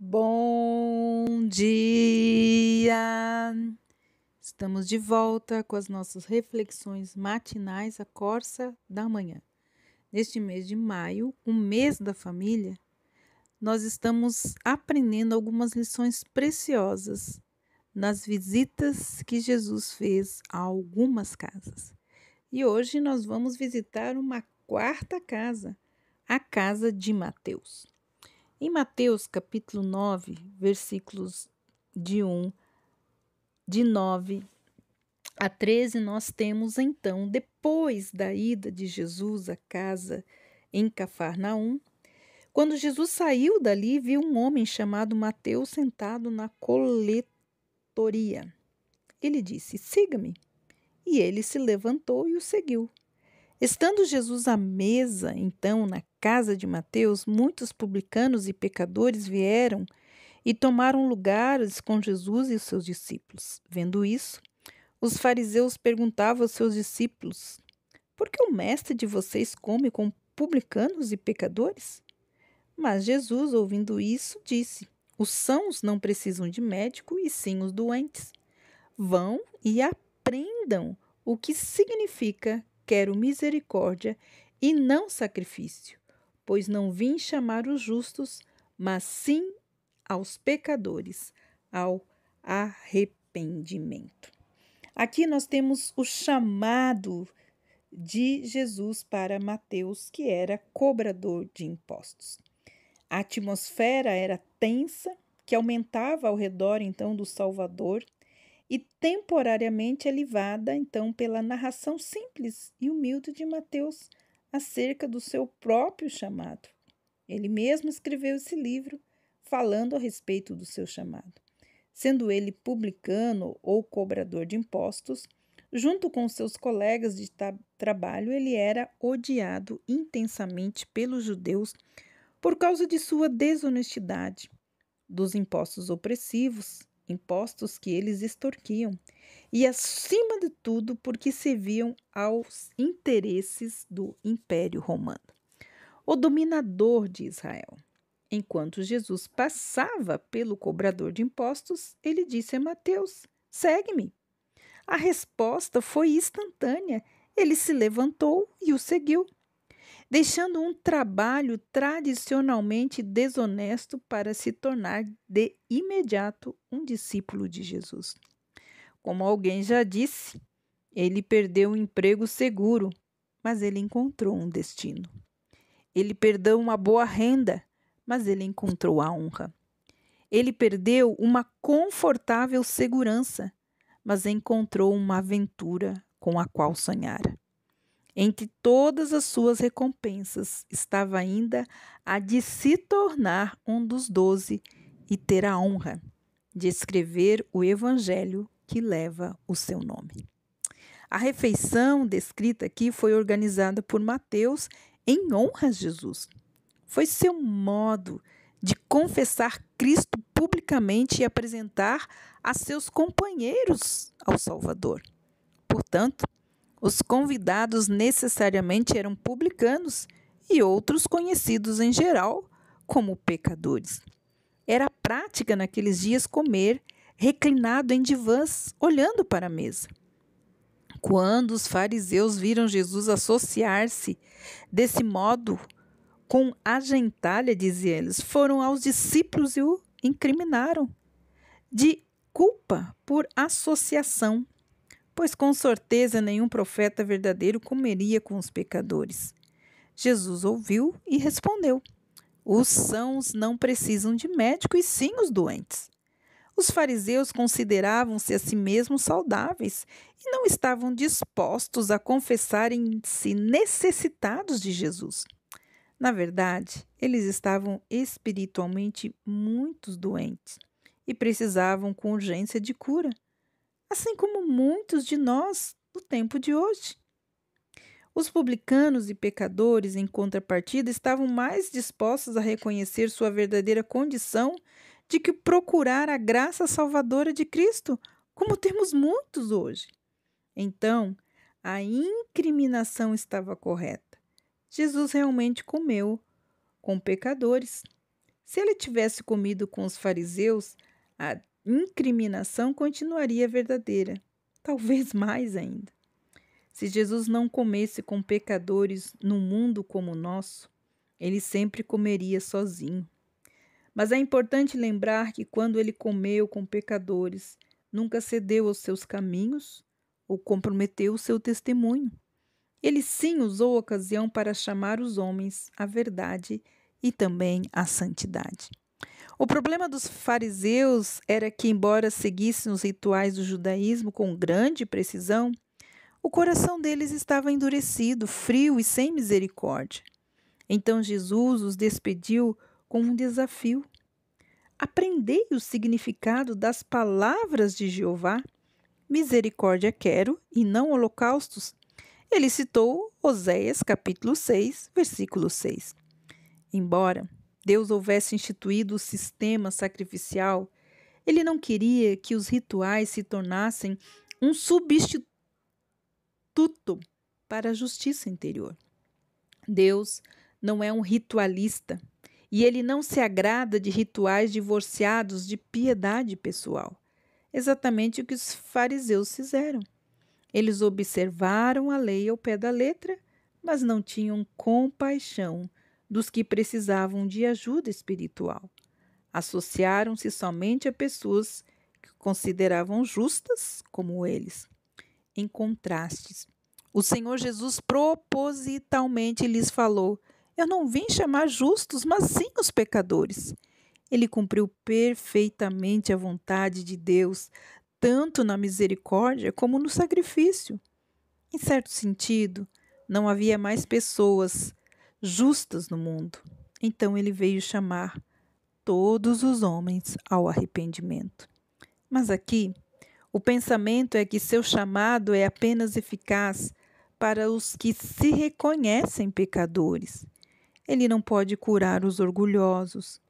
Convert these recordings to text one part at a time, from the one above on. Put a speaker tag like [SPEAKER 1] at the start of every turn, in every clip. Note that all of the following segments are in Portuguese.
[SPEAKER 1] Bom dia! Estamos de volta com as nossas reflexões matinais à Corsa da Manhã. Neste mês de maio, o mês da família, nós estamos aprendendo algumas lições preciosas nas visitas que Jesus fez a algumas casas. E hoje nós vamos visitar uma quarta casa, a casa de Mateus. Em Mateus capítulo 9, versículos de 9 a 13, nós temos então, depois da ida de Jesus à casa em Cafarnaum, quando Jesus saiu dali, viu um homem chamado Mateus sentado na coletoria. Ele disse: "Siga-me." E ele se levantou e o seguiu. Estando Jesus à mesa, então, na casa de Mateus, muitos publicanos e pecadores vieram e tomaram lugares com Jesus e os seus discípulos. Vendo isso, os fariseus perguntavam aos seus discípulos: "Por que o mestre de vocês come com publicanos e pecadores?" Mas Jesus, ouvindo isso, disse: "Os sãos não precisam de médico, e sim os doentes. Vão e aprendam o que significa quero misericórdia e não sacrifício, pois não vim chamar os justos, mas sim aos pecadores, ao arrependimento." Aqui nós temos o chamado de Jesus para Mateus, que era cobrador de impostos. A atmosfera era tensa, que aumentava ao redor então do Salvador, e temporariamente alivada, então, pela narração simples e humilde de Mateus acerca do seu próprio chamado. Ele mesmo escreveu esse livro falando a respeito do seu chamado. Sendo ele publicano ou cobrador de impostos, junto com seus colegas de trabalho, ele era odiado intensamente pelos judeus por causa de sua desonestidade, dos impostos opressivos, impostos que eles extorquiam, e, acima de tudo, porque serviam aos interesses do Império Romano, o dominador de Israel. Enquanto Jesus passava pelo cobrador de impostos, ele disse a Mateus: "Segue-me." A resposta foi instantânea. Ele se levantou e o seguiu, deixando um trabalho tradicionalmente desonesto para se tornar de imediato um discípulo de Jesus. Como alguém já disse, ele perdeu um emprego seguro, mas ele encontrou um destino. Ele perdeu uma boa renda, mas ele encontrou a honra. Ele perdeu uma confortável segurança, mas encontrou uma aventura com a qual sonhara. Entre todas as suas recompensas estava ainda a de se tornar um dos 12 e ter a honra de escrever o evangelho que leva o seu nome. A refeição descrita aqui foi organizada por Mateus em honra a Jesus. Foi seu modo de confessar Cristo publicamente e apresentar a seus companheiros ao Salvador. Portanto, os convidados necessariamente eram publicanos e outros conhecidos em geral como pecadores. Era prática naqueles dias comer reclinado em divãs, olhando para a mesa. Quando os fariseus viram Jesus associar-se desse modo com a gentalha, dizia eles, foram aos discípulos e o incriminaram de culpa por associação, pois com certeza nenhum profeta verdadeiro comeria com os pecadores. Jesus ouviu e respondeu: "Os sãos não precisam de médico, e sim os doentes." Os fariseus consideravam-se a si mesmos saudáveis e não estavam dispostos a confessarem-se necessitados de Jesus. Na verdade, eles estavam espiritualmente muito doentes e precisavam com urgência de cura, assim como muitos de nós no tempo de hoje. Os publicanos e pecadores, em contrapartida, estavam mais dispostos a reconhecer sua verdadeira condição de que procurar a graça salvadora de Cristo, como temos muitos hoje. Então, a incriminação estava correta. Jesus realmente comeu com pecadores, Se ele tivesse comido com os fariseus, a incriminação continuaria verdadeira, talvez mais ainda. Se Jesus não comesse com pecadores num mundo como o nosso, ele sempre comeria sozinho. Mas é importante lembrar que quando ele comeu com pecadores, nunca cedeu aos seus caminhos ou comprometeu o seu testemunho. Ele sim usou a ocasião para chamar os homens à verdade e também à santidade. O problema dos fariseus era que, embora seguissem os rituais do judaísmo com grande precisão, o coração deles estava endurecido, frio e sem misericórdia. Então Jesus os despediu com um desafio. Aprendei o significado das palavras de Jeová. Misericórdia quero e não holocaustos. Ele citou Oséias capítulo 6, versículo 6. Embora Deus houvesse instituído o sistema sacrificial, ele não queria que os rituais se tornassem um substituto para a justiça interior. Deus não é um ritualista e ele não se agrada de rituais divorciados de piedade pessoal. Exatamente o que os fariseus fizeram. Eles observaram a lei ao pé da letra, mas não tinham compaixão dos que precisavam de ajuda espiritual. Associaram-se somente a pessoas que consideravam justas como eles. Em contraste, o Senhor Jesus propositalmente lhes falou: eu não vim chamar justos, mas sim os pecadores. Ele cumpriu perfeitamente a vontade de Deus, tanto na misericórdia como no sacrifício. Em certo sentido, não havia mais pessoas justas no mundo. Então ele veio chamar todos os homens ao arrependimento. Mas aqui, o pensamento é que seu chamado é apenas eficaz para os que se reconhecem pecadores. Ele não pode curar os orgulhosos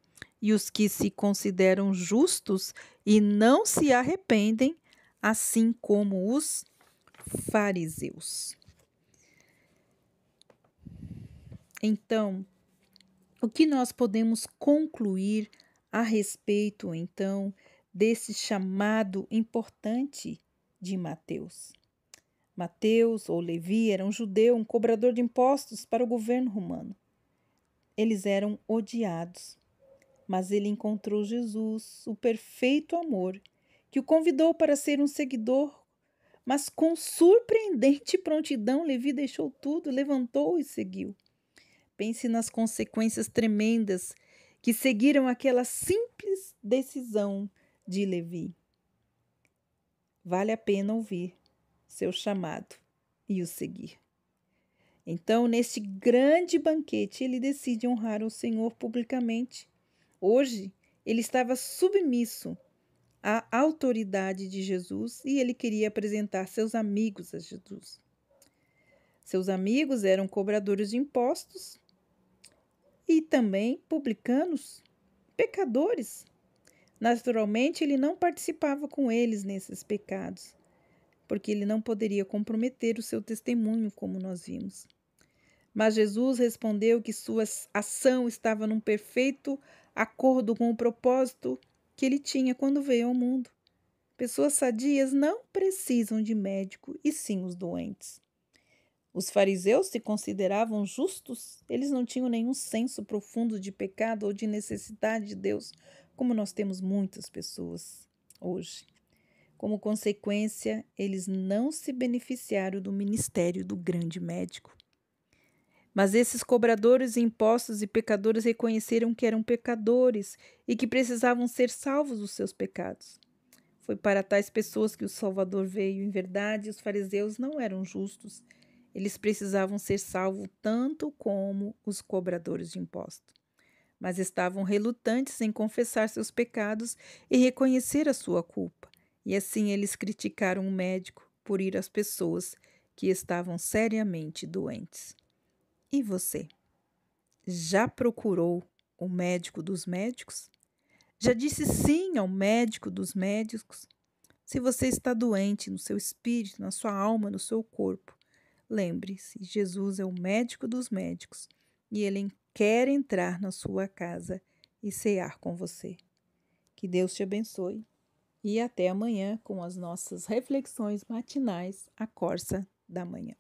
[SPEAKER 1] e os que se consideram justos e não se arrependem, assim como os fariseus. Então, o que nós podemos concluir a respeito, então, desse chamado importante de Mateus? Mateus, ou Levi, era um judeu, um cobrador de impostos para o governo romano. Eles eram odiados, mas ele encontrou Jesus, o perfeito amor, que o convidou para ser um seguidor, mas com surpreendente prontidão, Levi deixou tudo, levantou e seguiu. Pense nas consequências tremendas que seguiram aquela simples decisão de Levi. Vale a pena ouvir seu chamado e o seguir. Então, neste grande banquete, ele decide honrar o Senhor publicamente. Hoje, ele estava submisso à autoridade de Jesus e ele queria apresentar seus amigos a Jesus. Seus amigos eram cobradores de impostos e também publicanos, pecadores. Naturalmente, ele não participava com eles nesses pecados, porque ele não poderia comprometer o seu testemunho, como nós vimos. Mas Jesus respondeu que sua ação estava num perfeito acordo com o propósito que ele tinha quando veio ao mundo. Pessoas sadias não precisam de médico, e sim os doentes. Os fariseus se consideravam justos, eles não tinham nenhum senso profundo de pecado ou de necessidade de Deus, como nós temos muitas pessoas hoje. Como consequência, eles não se beneficiaram do ministério do grande médico. Mas esses cobradores de impostos e pecadores reconheceram que eram pecadores e que precisavam ser salvos dos seus pecados. Foi para tais pessoas que o Salvador veio. Em verdade, os fariseus não eram justos. Eles precisavam ser salvos tanto como os cobradores de impostos. Mas estavam relutantes em confessar seus pecados e reconhecer a sua culpa. E assim eles criticaram o médico por ir às pessoas que estavam seriamente doentes. E você? Já procurou o médico dos médicos? Já disse sim ao médico dos médicos? Se você está doente no seu espírito, na sua alma, no seu corpo, lembre-se, Jesus é o médico dos médicos e ele quer entrar na sua casa e cear com você. Que Deus te abençoe e até amanhã com as nossas reflexões matinais, a Corsa da Manhã.